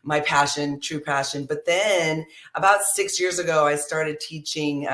my passion, true passion. But then about 6 years ago, I started teaching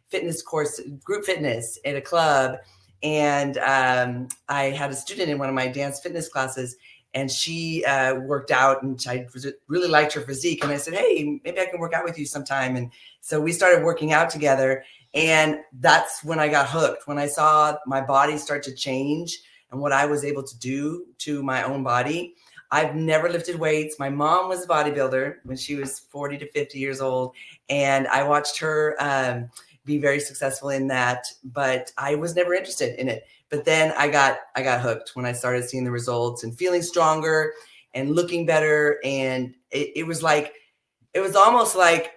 fitness course, group fitness at a club. And I had a student in one of my dance fitness classes, and she worked out, and I really liked her physique. And I said, hey, maybe I can work out with you sometime. And so we started working out together. And that's when I got hooked, when I saw my body start to change and what I was able to do to my own body. I've never lifted weights. My mom was a bodybuilder when she was 40 to 50 years old. And I watched her be very successful in that, but I was never interested in it. But then I got hooked when I started seeing the results and feeling stronger and looking better. And it was almost like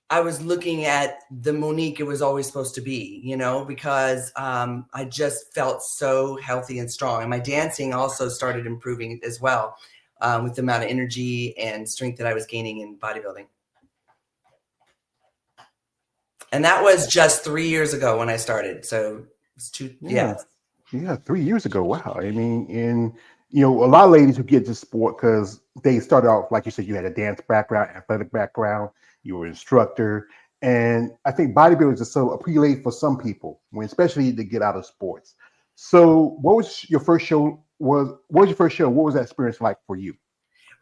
I was looking at the Monique it was always supposed to be, because I just felt so healthy and strong. And my dancing also started improving as well, with the amount of energy and strength that I was gaining in bodybuilding. And that was just 3 yeyears ago when I started. So it's Yeah, 3 years ago. Wow. I mean, and a lot of ladies who get to sport because they started off, like you said, you had a dance background, athletic background, you were an instructor. And I think bodybuilding is so appealing for some people, especially to get out of sports. So what was your first show? What was your first show? What was that experience like for you?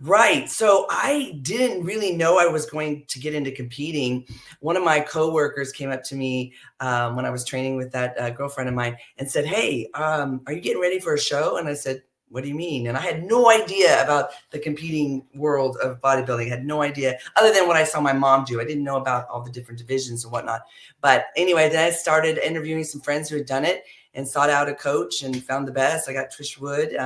Right. So I didn't really know I was going to get into competing. One of my coworkers came up to me when I was training with that girlfriend of mine and said, hey, are you getting ready for a show? And I said, what do you mean? And I had no idea about the competing world of bodybuilding. I had no idea other than what I saw my mom do. I didn't know about all the different divisions and whatnot. But anyway, then I started interviewing some friends who had done it and sought out a coach and found the best. I got Trish Wood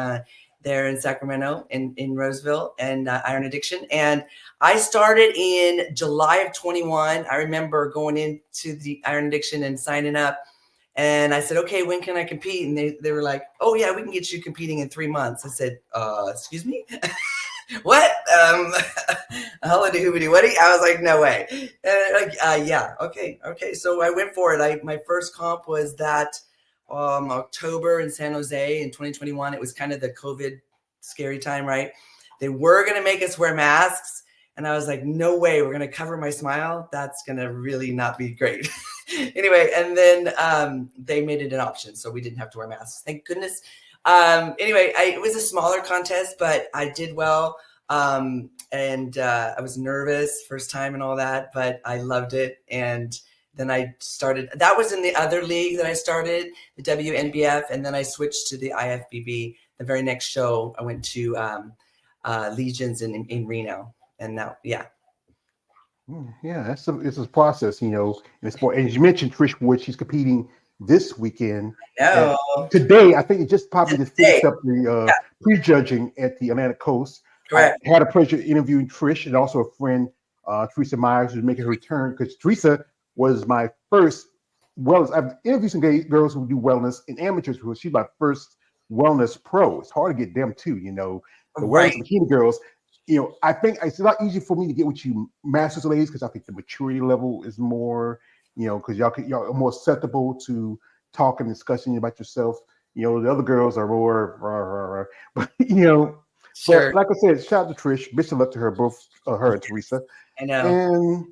there in Sacramento, in Roseville, and Iron Addiction. And I started in July of 21. I remember going into the Iron Addiction and signing up. And I said, okay, when can I compete? And they were like, oh, yeah, we can get you competing in 3 months. I said, excuse me? What? Hollity hoobity woody? I was like, no way. And yeah, okay. So I went for it. My first comp was that October in San Jose in 2021. It was kind of the COVID scary time, right? They were going to make us wear masks. And I was like, no way, we're going to cover my smile. That's going to really not be great. Anyway, and then they made it an option. So we didn't have to wear masks. Thank goodness. Anyway, it was a smaller contest, but I did well. And I was nervous first time and all that, but I loved it. And then I started, that was in the other league that I started, the WNBF, and then I switched to the IFBB. The very next show, I went to Legions in Reno, and now, yeah. Yeah, it's a process, in sport. And you mentioned Trish Wood; she's competing this weekend. No, today, I think it just probably just finished up the prejudging at the Atlantic Coast. Correct. I had a pleasure interviewing Trish and also a friend, Teresa Myers, who's making her return because Teresa was my first wellness. I've interviewed some girls who do wellness in amateurs. She's my first wellness pro. It's hard to get them too, the wellness bikini girls. I think it's a lot easier for me to get with you masters ladies because I think the maturity level is more, because y'all are more susceptible to talking and discussing about yourself. The other girls are more, but Sure. But like I said, shout out to Trish. Best of luck to her, both her and Teresa. I know. And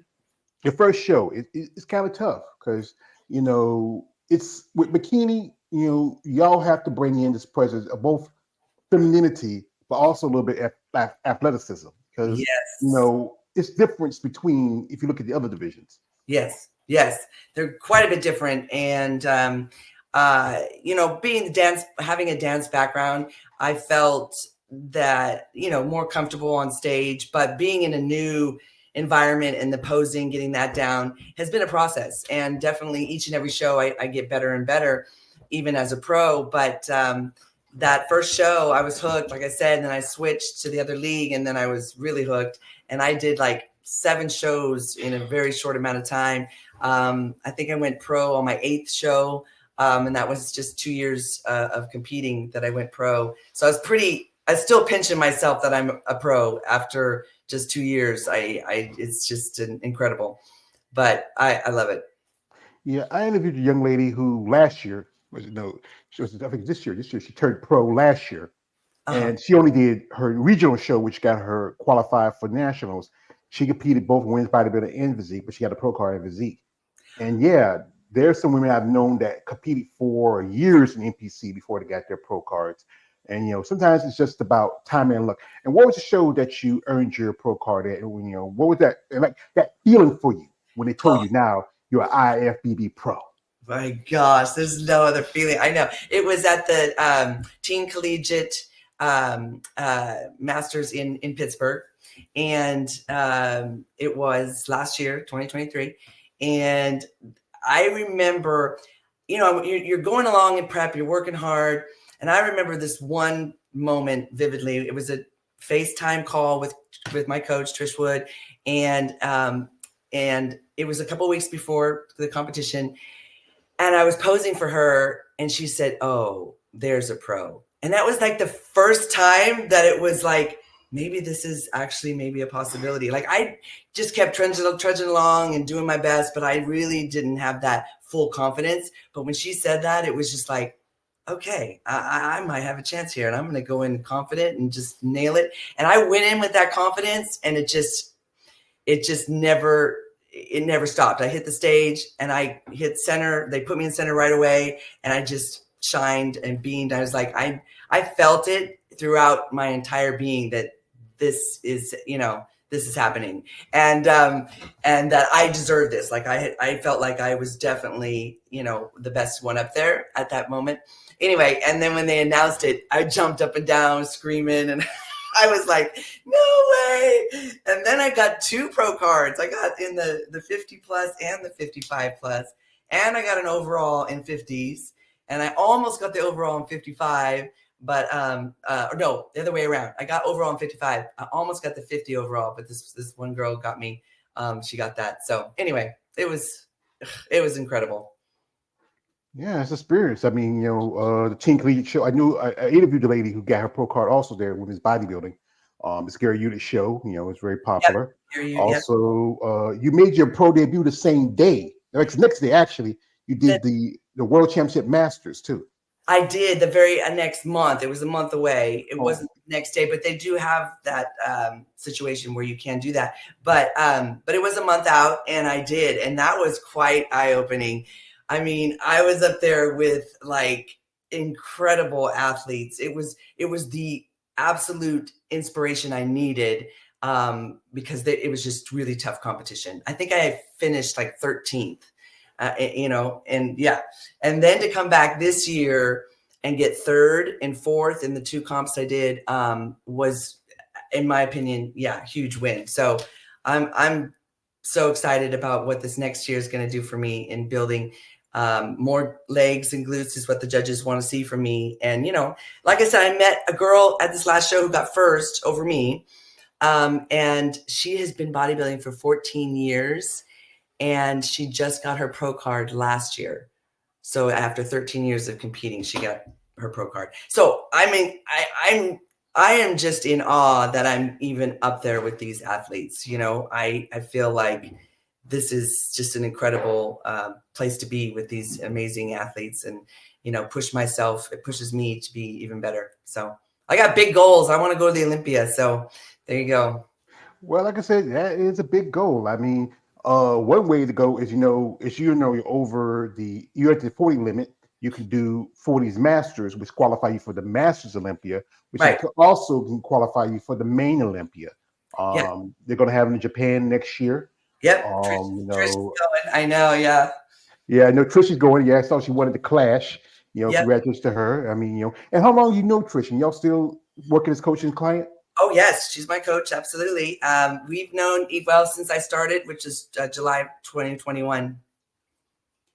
your first show, it's kind of tough because it's with bikini. Y'all have to bring in this presence of both femininity, but also a little bit of athleticism because it's difference between if you look at the other divisions. Yes, they're quite a bit different. And being having a dance background, I felt that more comfortable on stage, but being in a new environment and the posing, getting that down has been a process. And definitely each and every show I get better and better, even as a pro. But that first show, I was hooked, like I said, and then I switched to the other league, and then I was really hooked. And I did like 7 shows in a very short amount of time. I think I went pro on my 8th show, and that was just 2 years of competing that I went pro. So I was still pinching myself that I'm a pro after just 2 years. It's just incredible, but I love it. Yeah, I interviewed a young lady who last year I think this year she turned pro last year, Uh-huh. and she only did her regional show, which got her qualified for nationals. She competed both women's bodybuilding and physique, but she got a pro card in physique. And yeah, there's some women I've known that competed for years in NPC before they got their pro cards. And sometimes it's just about time and luck. And what was the show that you earned your pro card at? And what was that like that feeling for you when they told Oh you now you're an IFBB pro? my gosh, there's no other feeling. I know. It was at the Teen Collegiate Masters in Pittsburgh. And it was last year, 2023. And I remember, you're going along in prep, you're working hard. And I remember this one moment vividly. It was a FaceTime call with my coach, Trish Wood. And it was a couple of weeks before the competition. And I was posing for her, and she said, "Oh, there's a pro." And that was like the first time that it was like, maybe this is actually maybe a possibility. Like I just kept trudging along and doing my best, but I really didn't have that full confidence. But when she said that, it was just like, okay, I might have a chance here, and I'm going to go in confident and just nail it. And I went in with that confidence, and it never stopped. I hit the stage and I hit center. They put me in center right away, and I just shined and beamed. I was like, I felt it throughout my entire being that this is happening, and that I deserve this. Like I felt like I was definitely, the best one up there at that moment. Anyway, and then when they announced it, I jumped up and down screaming, and I was like, no way. And then I got 2 pro cards. I got in the 50 plus and the 55 plus, and I got an overall in 50s, and I almost got the overall in 55, but no, the other way around. I got overall in 55. I almost got the 50 overall, but this one girl got me. She got that. So anyway, it was incredible. Yeah, it's experience. I mean, the Teen Collegiate show. I interviewed the lady who got her pro card also there with his bodybuilding. It's Gary Udit show. It's very popular. Yep. Also, you made your pro debut the same day. Like next day, actually, you did the World Championship Masters too. I did the very next month. It was a month away. It wasn't the next day, but they do have that situation where you can do that. But it was a month out, and I did, and that was quite eye-opening. I mean, I was up there with like incredible athletes. It was the absolute inspiration I needed because it was just really tough competition. I think I finished like 13th. And yeah, and then to come back this year and get 3rd and 4th in the 2 comps I did was, in my opinion, huge win. So I'm so excited about what this next year is going to do for me in building more legs and glutes is what the judges want to see from me. And like I said, I met a girl at this last show who got 1st over me, and she has been bodybuilding for 14 years. And she just got her pro card last year. So after 13 years of competing, she got her pro card. So I mean, I am just in awe that I'm even up there with these athletes. I feel like this is just an incredible place to be with these amazing athletes, and push myself. It pushes me to be even better. So I got big goals. I want to go to the Olympia. So there you go. Well, like I said, that is a big goal. I mean, one way to go is you're you're at the 40 limit. You can do 40s Masters, which qualify you for the Masters Olympia, which Right. also can qualify you for the main Olympia. Yeah. They're going to have it in Japan next year. Yep. Trish is going. I know. Yeah. Yeah, I know Trish is going. Yeah, I saw she wanted to clash. Yep. Congratulations to her. I mean, and how long you know Trish? And y'all still working as coach and client? Oh, yes. She's my coach. Absolutely. We've known Eve since I started, which is July 2021.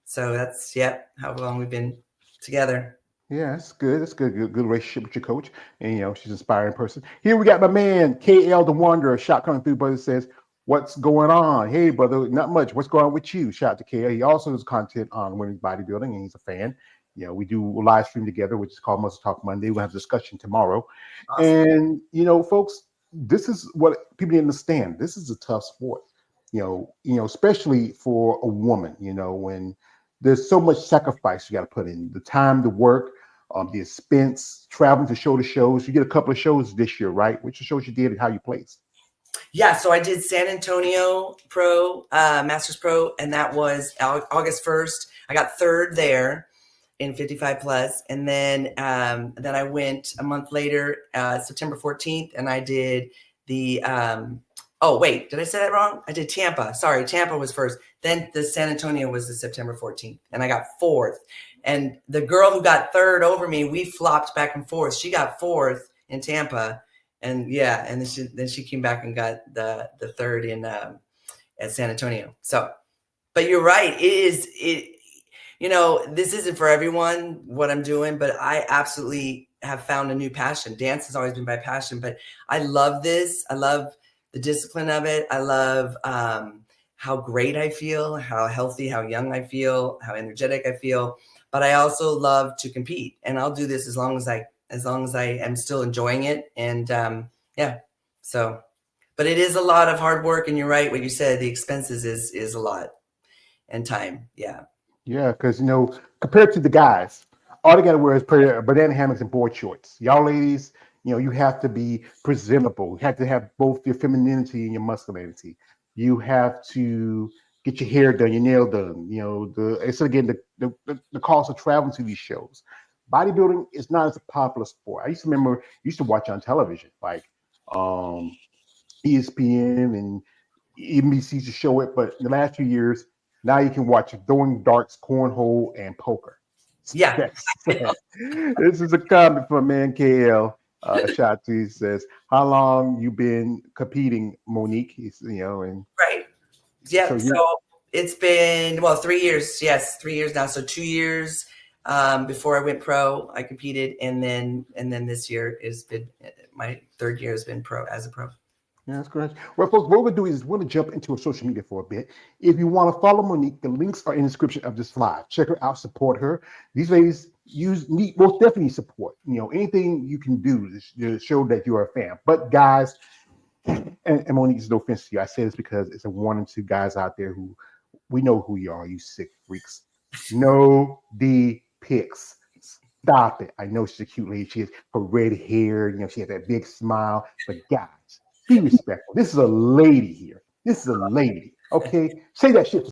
So that's, how long we've been together. Yeah, that's good. That's good. Good relationship with your coach. And, she's an inspiring person. Here we got my man, KL the Wanderer. Shot coming through, brother says, what's going on? Hey, brother, not much. What's going on with you? Shout out to KL. He also does content on women's bodybuilding, and he's a fan. We do a live stream together, which is called Muscle Talk Monday. We'll have a discussion tomorrow. Awesome. And, folks, this is what people need to understand. This is a tough sport, especially for a woman, when there's so much sacrifice you got to put in, the time, the work. the expense, traveling to show the shows. You did a couple of shows this year, right? Which shows you did and how you placed? Yeah, so I did San Antonio Pro, Masters Pro, and that was August 1st. I got third there in 55 plus, and then I went a month later, September 14th, and I did the oh wait, did I say that wrong? I did Tampa. Sorry, Tampa was first. Then the San Antonio was the September 14th, and I got fourth. And the girl who got third over me, we flopped back and forth. She got fourth in Tampa, and yeah, and then she came back and got the third in at San Antonio. So, but you're right. This isn't for everyone what I'm doing, but I absolutely have found a new passion. Dance has always been my passion, but I love this. I love the discipline of it. I love how great I feel, how healthy, how young I feel, how energetic I feel. But I also love to compete, and I'll do this as long as I am still enjoying it. And yeah, so, but it is a lot of hard work, and you're right. What you said, the expenses is a lot, and time. Yeah. Yeah, because compared to the guys, all they got to wear is banana hammocks and board shorts. Y'all ladies, you have to be presentable. You have to have both your femininity and your masculinity. You have to get your hair done, your nail done. Instead of getting the cost of traveling to these shows. Bodybuilding is not as a popular sport. I used to watch on television, like ESPN and NBC to show it, but in the last few years, now you can watch throwing darts, cornhole, and poker. Yeah. This is a comment from Man KL. Shatu says, "How long you been competing, Monique?" And right. Yeah. So it's been 3 years. Yes, 3 years now. So 2 years before I went pro, I competed, and then this year has been my third year has been pro as a pro. Yeah, that's correct. Well, folks, what we're going to do is we're going to jump into social media for a bit. If you want to follow Monique, the links are in the description of this live. Check her out, support her. These ladies need most definitely support. Anything you can do to show that you are a fan. But guys, and Monique, is no offense to you. I say this because it's a warning to guys out there who we know who you are, you sick freaks. No D pics. Stop it. I know she's a cute lady. She has her red hair. She has that big smile. But guys, be respectful. This is a lady here. This is a lady. Okay? Say that shit